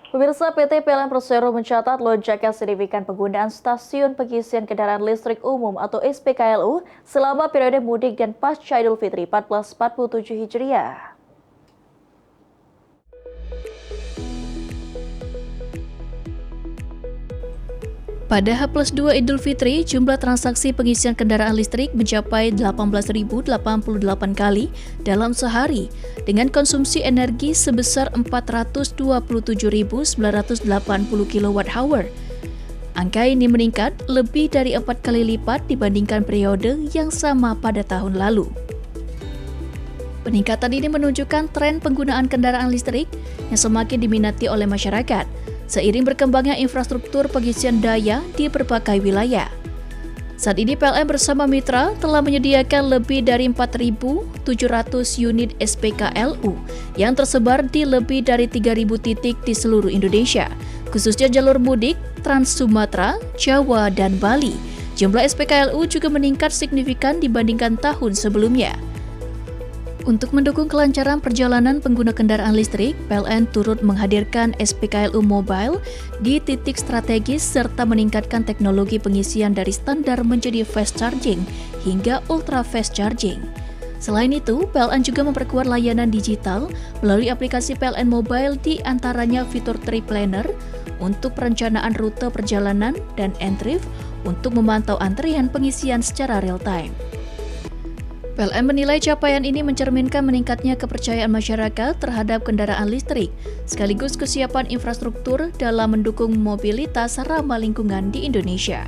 Pemirsa, PT PLN Persero mencatat lonjakan signifikan penggunaan stasiun pengisian kendaraan listrik umum atau SPKLU selama periode mudik dan pasca Idul Fitri 1447 Hijriah. Pada H+2 Idul Fitri, jumlah transaksi pengisian kendaraan listrik mencapai 18.088 kali dalam sehari, dengan konsumsi energi sebesar 427.980 kWh. Angka ini meningkat lebih dari 4 kali lipat dibandingkan periode yang sama pada tahun lalu. Peningkatan ini menunjukkan tren penggunaan kendaraan listrik yang semakin diminati oleh masyarakat, seiring berkembangnya infrastruktur pengisian daya di berbagai wilayah. Saat ini PLN bersama mitra telah menyediakan lebih dari 4.700 unit SPKLU yang tersebar di lebih dari 3.000 titik di seluruh Indonesia, khususnya jalur mudik, Trans Sumatera, Jawa, dan Bali. Jumlah SPKLU juga meningkat signifikan dibandingkan tahun sebelumnya. Untuk mendukung kelancaran perjalanan pengguna kendaraan listrik, PLN turut menghadirkan SPKLU Mobile di titik strategis serta meningkatkan teknologi pengisian dari standar menjadi fast charging hingga ultra fast charging. Selain itu, PLN juga memperkuat layanan digital melalui aplikasi PLN Mobile, di antaranya fitur Trip Planner untuk perencanaan rute perjalanan dan Entrif untuk memantau antrian pengisian secara real-time. PLN menilai capaian ini mencerminkan meningkatnya kepercayaan masyarakat terhadap kendaraan listrik, sekaligus kesiapan infrastruktur dalam mendukung mobilitas ramah lingkungan di Indonesia.